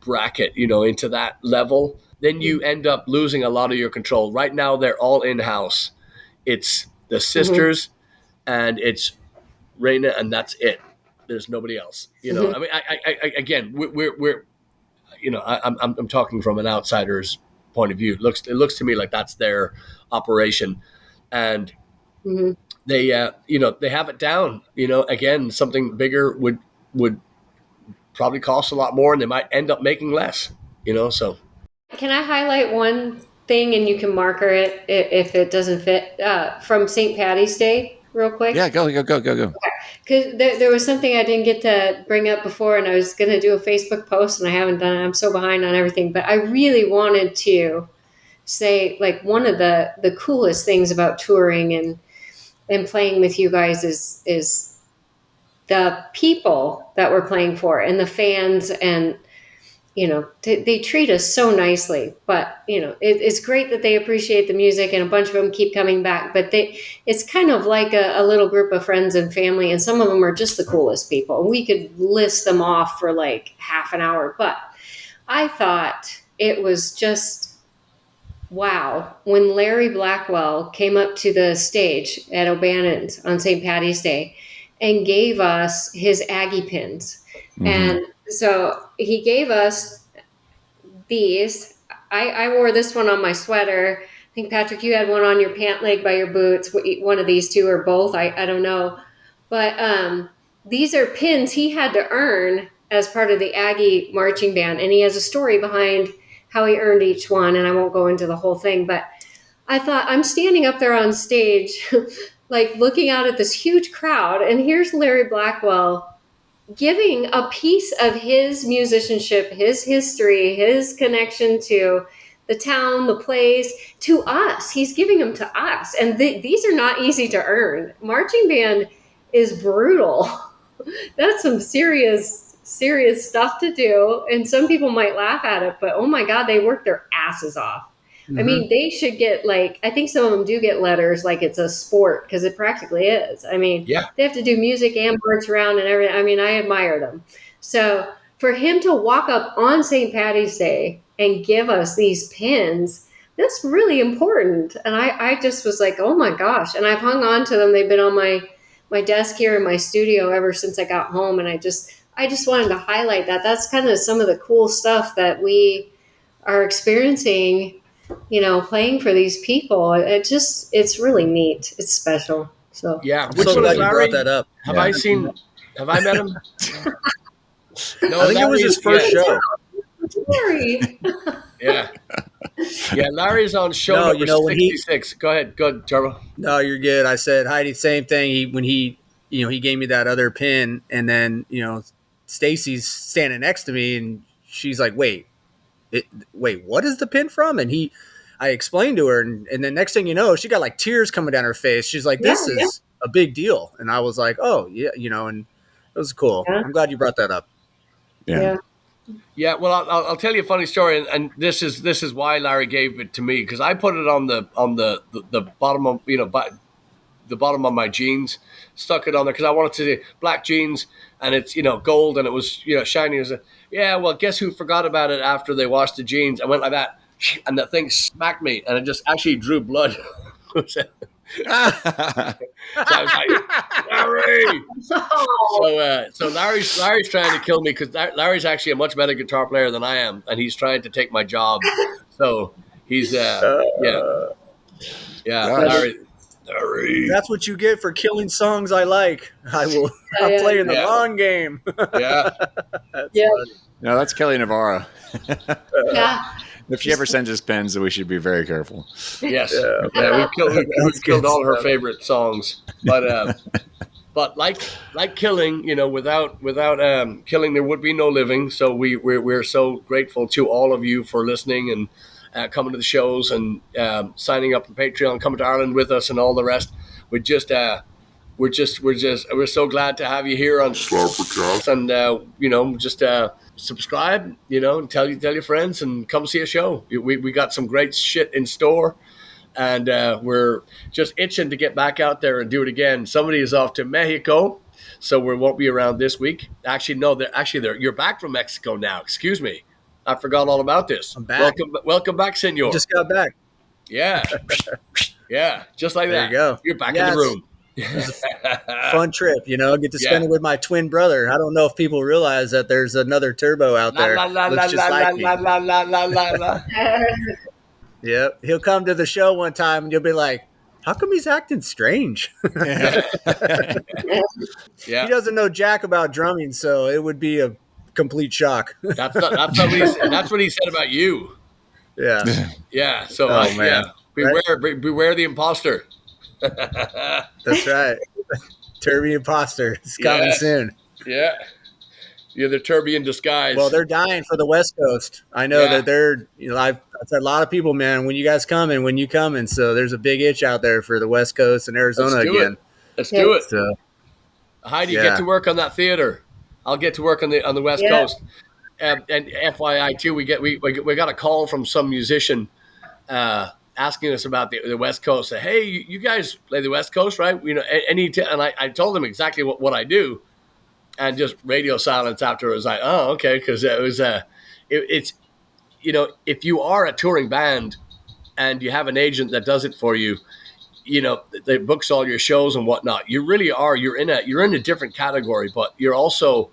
[SPEAKER 2] bracket, into that level, then you end up losing a lot of your control. Right now, they're all in-house. It's the sisters and it's Raina, and that's it. There's nobody else. I mean, I again, we're I'm talking from an outsider's point of view. It looks to me like that's their operation, and they they have it down. Again, something bigger would probably cost a lot more, and they might end up making less. So
[SPEAKER 4] can I highlight one thing, and you can marker it if it doesn't fit, from St. Paddy's Day real quick?
[SPEAKER 1] Yeah, go.
[SPEAKER 4] Okay. Because there was something I didn't get to bring up before, and I was going to do a Facebook post, and I haven't done it. I'm so behind on everything. But I really wanted to say, like, one of the coolest things about touring and playing with you guys is the people that we're playing for and the fans, and they treat us so nicely. But it's great that they appreciate the music, and a bunch of them keep coming back. But it's kind of like a little group of friends and family, and some of them are just the coolest people. We could list them off for like half an hour, but I thought it was just wow, when Larry Blackwell came up to the stage at O'Bannon's on St. Patty's Day and gave us his Aggie pins.
[SPEAKER 1] Mm-hmm.
[SPEAKER 4] And so he gave us these. I wore this one on my sweater. I think, Patrick, you had one on your pant leg by your boots. One of these two or both. I don't know. But these are pins he had to earn as part of the Aggie marching band. And he has a story behind how he earned each one. And I won't go into the whole thing. But I thought, I'm standing up there on stage, like looking out at this huge crowd. And here's Larry Blackwell giving a piece of his musicianship, his history, his connection to the town, the place, to us. He's giving them to us. And these are not easy to earn. Marching band is brutal. That's some serious stuff to do. And some people might laugh at it, but oh my God, they work their asses off. I mean, they should get, like, I think some of them do get letters like it's a sport, because it practically is. I mean, they have to do music and march around and everything. I mean, I admire them. So for him to walk up on St. Patty's Day and give us these pins, that's really important. And I just was like, oh my gosh. And I've hung on to them. They've been on my desk here in my studio ever since I got home. And I just wanted to highlight that. That's kind of some of the cool stuff that we are experiencing, you know, playing for these people. It's really neat. It's special. So
[SPEAKER 2] yeah,
[SPEAKER 3] I'm so glad you brought that up.
[SPEAKER 2] Have I met him? No,
[SPEAKER 3] I think it was his first show.
[SPEAKER 4] Larry.
[SPEAKER 2] Yeah. Larry's on show number 66. Go ahead, Turbo.
[SPEAKER 3] No, you're good. I said Heidi, same thing. When he gave me that other pin, and then Stacy's standing next to me, and she's like, "Wait, what is the pin from?" And I explained to her, and then next thing you know, she got like tears coming down her face. She's like, "This is a big deal," and I was like, "Oh yeah," and it was cool. Yeah. I'm glad you brought that up.
[SPEAKER 2] Yeah. Well, I'll tell you a funny story, and this is why Larry gave it to me, because I put it on the bottom of the bottom of my jeans, stuck it on there because I wanted to see black jeans, and it's gold, and it was shiny. It was well, guess who forgot about it after they washed the jeans? I went like that, and the thing smacked me, and it just actually drew blood. So I was like, Larry. So Larry's trying to kill me, because Larry's actually a much better guitar player than I am, and he's trying to take my job. So he's Larry.
[SPEAKER 3] That's what you get for killing songs I like. I'll play in the long game.
[SPEAKER 1] No, that's Kelly Navarro.
[SPEAKER 4] Yeah.
[SPEAKER 1] If she ever sends us pins, then we should be very careful.
[SPEAKER 2] Yes. We've killed all her favorite songs. But like killing, without killing, there would be no living. So we're so grateful to all of you for listening and coming to the shows and signing up on Patreon, coming to Ireland with us, and all the rest. We're so glad to have you here on SlapperCast, and just subscribe, and tell your friends, and come see a show. We got some great shit in store, and we're just itching to get back out there and do it again. Somebody is off to Mexico, so we won't be around this week. Actually, no, you're back from Mexico now. Excuse me, I forgot all about this.
[SPEAKER 3] I'm back.
[SPEAKER 2] Welcome back, senor.
[SPEAKER 3] Just got back.
[SPEAKER 2] Yeah, just like
[SPEAKER 3] there
[SPEAKER 2] that.
[SPEAKER 3] You go.
[SPEAKER 2] You're back in the room.
[SPEAKER 3] It was a fun trip, get to spend it with my twin brother. I don't know if people realize that there's another Turbo out there. Looks just like me. Yep. He'll come to the show one time and you'll be like, how come he's acting strange? He doesn't know jack about drumming, so it would be a complete shock.
[SPEAKER 2] That's what he said about you.
[SPEAKER 3] Yeah.
[SPEAKER 2] Yeah. So
[SPEAKER 3] man.
[SPEAKER 2] Beware the imposter.
[SPEAKER 3] That's right. Turby imposter is coming soon.
[SPEAKER 2] Yeah. You're the Turby in disguise.
[SPEAKER 3] Well, they're dying for the West Coast. I know that they're, I've said a lot of people, man, when you guys come and when you come, and so there's a big itch out there for the West Coast and Arizona again.
[SPEAKER 2] Let's do it.
[SPEAKER 3] So,
[SPEAKER 2] Heidi, get to work on that theater. I'll get to work on the West Coast. And FYI too, we got a call from some musician asking us about the West Coast. Say, hey, you guys play the West Coast, right? And I told them exactly what I do, and just radio silence after. It was like, oh, okay, because it was it's if you are a touring band and you have an agent that does it for you, you know, they books all your shows and whatnot. You really are. You're in a different category, but you're also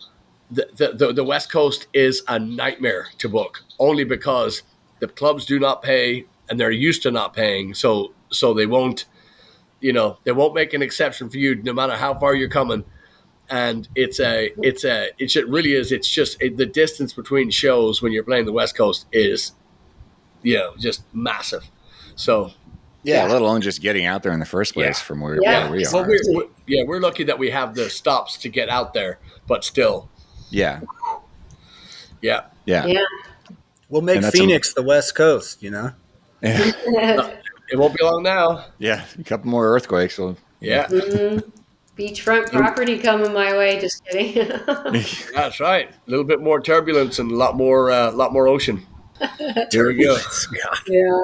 [SPEAKER 2] the West Coast is a nightmare to book, only because the clubs do not pay and they're used to not paying. So they won't, you know, they won't make an exception for you no matter how far you're coming. And it really is. It's just the distance between shows when you're playing the West Coast is, you know, just massive. So.
[SPEAKER 1] Yeah, let alone just getting out there in the first place from where we are.
[SPEAKER 2] Well, we're lucky that we have the stops to get out there, but still.
[SPEAKER 1] Yeah.
[SPEAKER 3] We'll make Phoenix the West Coast, you know?
[SPEAKER 1] Yeah.
[SPEAKER 2] It won't be long now.
[SPEAKER 1] Yeah, a couple more earthquakes.
[SPEAKER 2] Yeah.
[SPEAKER 4] Mm-hmm. Beachfront property coming my way. Just kidding.
[SPEAKER 2] That's right. A little bit more turbulence and a lot more ocean. Here we go.
[SPEAKER 4] Yeah.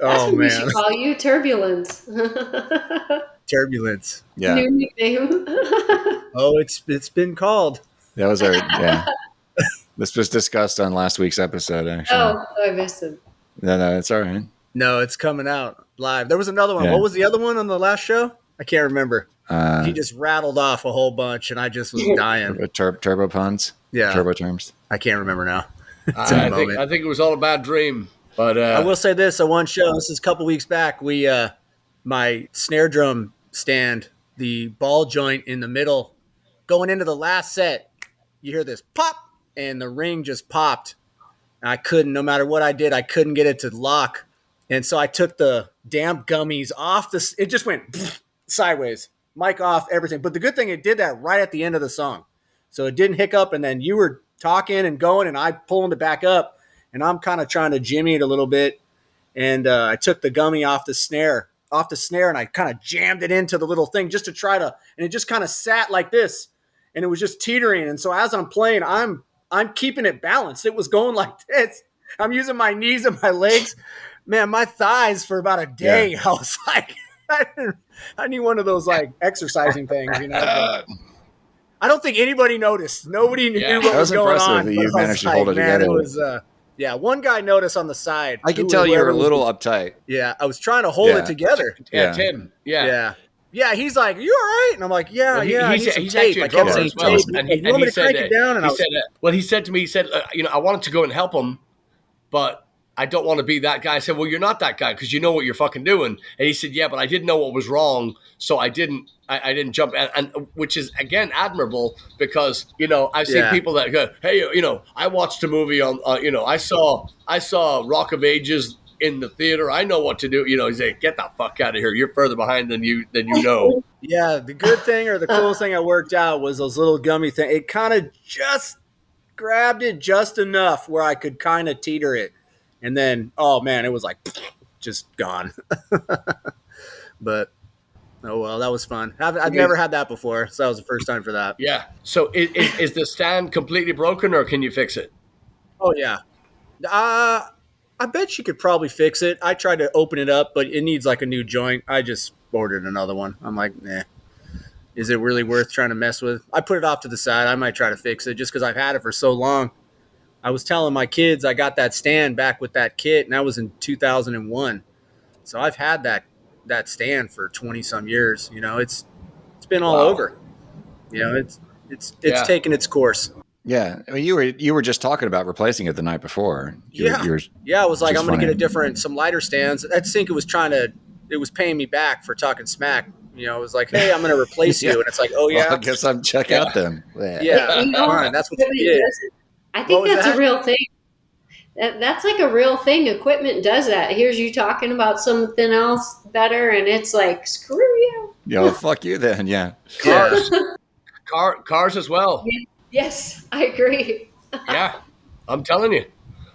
[SPEAKER 4] That's what we
[SPEAKER 3] man.
[SPEAKER 4] should call you, Turbulence.
[SPEAKER 3] Turbulence.
[SPEAKER 1] Yeah.
[SPEAKER 4] New nickname.
[SPEAKER 3] Oh, it's been called.
[SPEAKER 1] That was our This was discussed on last week's episode, actually.
[SPEAKER 4] Oh, I missed it.
[SPEAKER 1] No, it's all right.
[SPEAKER 3] No, it's coming out live. There was another one.
[SPEAKER 1] Yeah.
[SPEAKER 3] What was the other one on the last show? I can't remember. He just rattled off a whole bunch, and I just was dying.
[SPEAKER 1] Turbo puns.
[SPEAKER 3] Yeah.
[SPEAKER 1] Turbo terms.
[SPEAKER 3] I can't remember now.
[SPEAKER 2] I think it was all a bad dream. But
[SPEAKER 3] I will say this: on one show, this is a couple weeks back, we my snare drum stand, the ball joint in the middle, going into the last set, you hear this pop, and the ring just popped. And I couldn't, no matter what I did, I couldn't get it to lock. And so I took the damn gummies off it just went sideways, mic off, everything. But the good thing, it did that right at the end of the song. So it didn't hiccup, and then you were talking and going, and I pulling it back up. And I'm kind of trying to jimmy it a little bit. And I took the gummy off the snare, and I kind of jammed it into the little thing just to try to, and it just kind of sat like this, and it was just teetering. And so as I'm playing, I'm keeping it balanced. It was going like this. I'm using my knees and my legs. Man, my thighs for about a day. Yeah. I was like, I need one of those like exercising things, you know. I don't think anybody noticed. Nobody knew what was going on.
[SPEAKER 1] That you managed to hold it together.
[SPEAKER 3] It was, one guy noticed on the side.
[SPEAKER 1] I can tell you were a little uptight.
[SPEAKER 3] Yeah, I was trying to hold it together.
[SPEAKER 2] Yeah, Tim.
[SPEAKER 3] Yeah. Yeah, he's like, "You all right?" And I'm like, "Yeah,
[SPEAKER 2] well,
[SPEAKER 3] I need some tape." I kept saying
[SPEAKER 2] well.
[SPEAKER 3] tape.
[SPEAKER 2] And
[SPEAKER 3] you want me to crank it down? And
[SPEAKER 2] he said to me, you know, I wanted to go and help him, but I don't want to be that guy. I said, well, you're not that guy because you know what you're fucking doing. And he said, yeah, but I didn't know what was wrong, so I didn't jump. And which is, again, admirable because, you know, I've seen people that go, hey, you know, I watched a movie on, you know, I saw Rock of Ages in the theater. I know what to do. You know, he's like, get the fuck out of here. You're further behind than you know.
[SPEAKER 3] Yeah, the good thing or the coolest thing I worked out was those little gummy things. It kind of just grabbed it just enough where I could kind of teeter it. And then, oh, man, it was like just gone. But, oh, well, that was fun. I've never had that before, so that was the first time for that.
[SPEAKER 2] Yeah. So is the stand completely broken or can you fix it?
[SPEAKER 3] Oh, yeah. I bet you could probably fix it. I tried to open it up, but it needs like a new joint. I just ordered another one. I'm like, nah. Is it really worth trying to mess with? I put it off to the side. I might try to fix it just because I've had it for so long. I was telling my kids I got that stand back with that kit, and that was in 2001. So I've had that stand for 20-some years. You know, it's been all over. You know, it's taken its course.
[SPEAKER 1] Yeah, I mean, you were just talking about replacing it the night before.
[SPEAKER 3] I was like, I'm going to get some lighter stands. I think it was paying me back for talking smack. You know, it was like, hey, I'm going to replace you, and it's like, oh yeah,
[SPEAKER 1] well, I guess I'm check out them.
[SPEAKER 3] Yeah, fine. That's what you did.
[SPEAKER 4] I think that's a real thing. That's like a real thing. Equipment does that. Here's you talking about something else better, and it's like, screw you.
[SPEAKER 1] Yeah, well, fuck you then. Yeah,
[SPEAKER 2] cars as well.
[SPEAKER 4] Yeah. Yes, I agree.
[SPEAKER 2] Yeah, I'm telling you,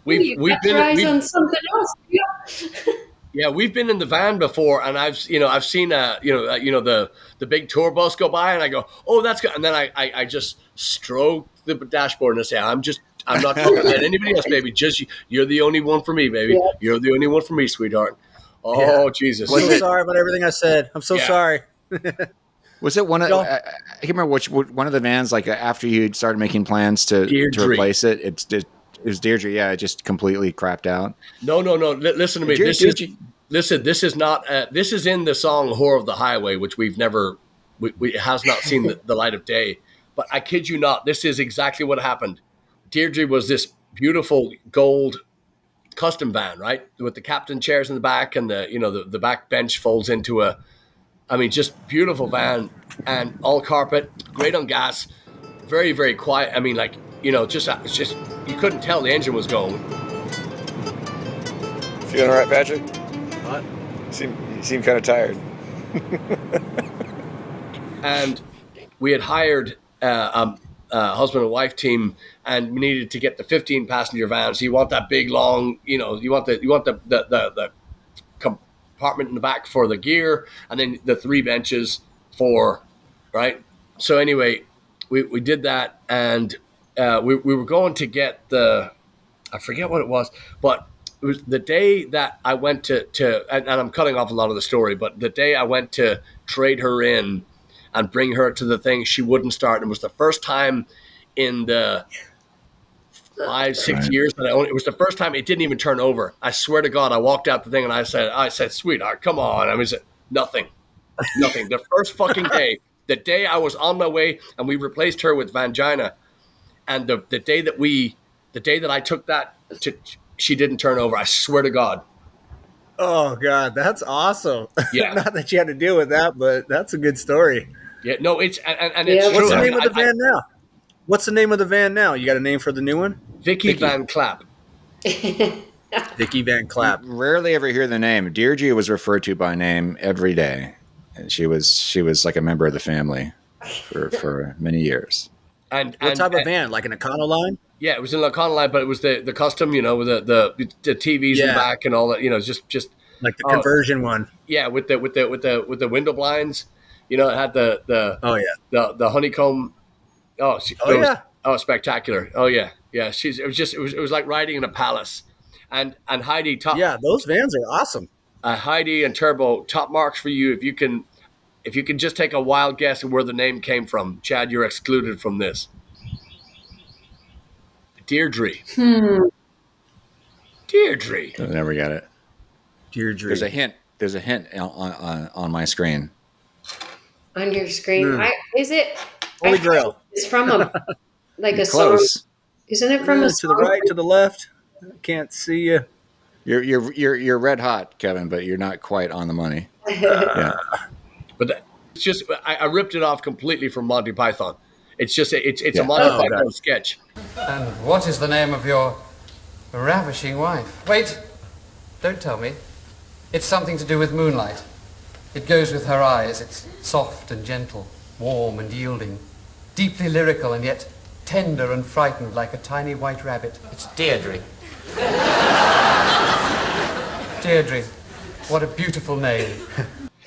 [SPEAKER 2] we've been
[SPEAKER 4] on something else. Yeah.
[SPEAKER 2] Yeah, we've been in the van before, and I've seen the big tour bus go by, and I go, oh, that's good, and then I just stroke the dashboard and I say, I'm not looking at anybody else, baby. Just you're the only one for me, baby. Yeah. You're the only one for me, sweetheart. Oh, Jesus!
[SPEAKER 3] I'm so sorry about everything I said. I'm so sorry.
[SPEAKER 1] Was it one of? I can't remember which one of the vans. Like after you started making plans to replace it, was Deirdre. Yeah, it just completely crapped out.
[SPEAKER 2] No. Listen to me. This is not. This is in the song "Whore of the Highway," which we've never, we has not seen the light of day. But I kid you not, this is exactly what happened. Deirdre was this beautiful gold custom van, right, with the captain chairs in the back, and the back bench folds into a, I mean, just beautiful van, and all carpet, great on gas, very, very quiet. I mean, like, it's just you couldn't tell the engine was going.
[SPEAKER 5] Feeling all right, Patrick?
[SPEAKER 3] What?
[SPEAKER 5] You seem kind of tired.
[SPEAKER 2] And we had hired a husband and wife team, and we needed to get the 15 passenger van. So you want that big, long, you want the compartment in the back for the gear, and then the 3 benches for, right? So anyway, we did that, and we were going to get I forget what it was, but it was the day that I went to and I'm cutting off a lot of the story, but the day I went to trade her in and bring her to the thing, she wouldn't start. It was the first time in the 5-6 years that it was the first time it didn't even turn over. I swear to God, I walked out the thing and I said, sweetheart, come on. I mean, nothing. The first fucking day, the day I was on my way, and we replaced her with Vangina. And the day that I took that she didn't turn over. I swear to God.
[SPEAKER 3] Oh God, that's awesome.
[SPEAKER 2] Yeah.
[SPEAKER 3] Not that you had to deal with that, but that's a good story.
[SPEAKER 2] Yeah, no, it's and it's
[SPEAKER 3] What's
[SPEAKER 2] true.
[SPEAKER 3] the name of the van now? What's the name of the van now? You got a name for the new one?
[SPEAKER 2] Vicky Van Clapp.
[SPEAKER 3] Vicky Van Clapp.
[SPEAKER 1] Rarely ever hear the name. Deirdre was referred to by name every day, and she was like a member of the family for many years.
[SPEAKER 3] And what type of van? Like an Econoline?
[SPEAKER 2] Yeah, it was in the Econoline, but it was the custom, with the TVs in the back and all that. Just
[SPEAKER 3] like the conversion one.
[SPEAKER 2] Yeah, with the window blinds. It had the honeycomb. Spectacular. Oh yeah. It was like riding in a palace. And Heide
[SPEAKER 3] Yeah, those vans are awesome.
[SPEAKER 2] Heide and Turbo, top marks for you. If you can just take a wild guess at where the name came from. Chad, you're excluded from this. Deirdre. Deirdre.
[SPEAKER 1] I never got it.
[SPEAKER 3] Deirdre.
[SPEAKER 1] There's a hint on my screen.
[SPEAKER 4] On your screen, is it?
[SPEAKER 3] Holy Grail.
[SPEAKER 4] It's from a
[SPEAKER 1] Close.
[SPEAKER 4] song. Isn't it from a
[SPEAKER 3] to the right, to the left? I can't see you.
[SPEAKER 1] You're red hot, Kevin, but you're not quite on the money. Yeah.
[SPEAKER 2] But it's just I ripped it off completely from Monty Python. It's just it's a Monty Python sketch.
[SPEAKER 6] And what is the name of your ravishing wife? Wait, don't tell me. It's something to do with moonlight. It goes with her eyes. It's soft and gentle, warm and yielding, deeply lyrical and yet tender and frightened like a tiny white rabbit. It's Deirdre. Deirdre, what a beautiful name.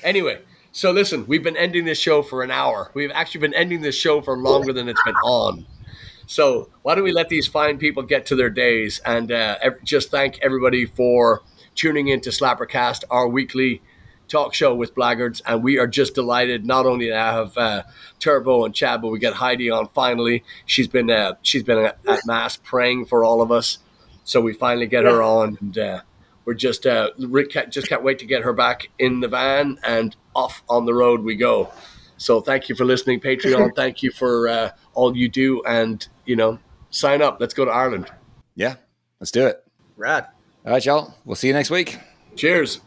[SPEAKER 2] Anyway, so listen, we've been ending this show for an hour. We've actually been ending this show for longer than it's been on. So why don't we let these fine people get to their days, and just thank everybody for tuning in to SlapperCast, our weekly talk show with Blaggards. And we are just delighted not only to have Turbo and Chad, but we got Heide on finally. She's been at Mass praying for all of us. So we finally get her on, and we're just can't wait to get her back in the van and off on the road we go. So thank you for listening, Patreon. Thank you for all you do, and sign up. Let's go to Ireland.
[SPEAKER 1] Yeah, let's do it.
[SPEAKER 3] Rad.
[SPEAKER 1] All right, y'all. We'll see you next week.
[SPEAKER 2] Cheers.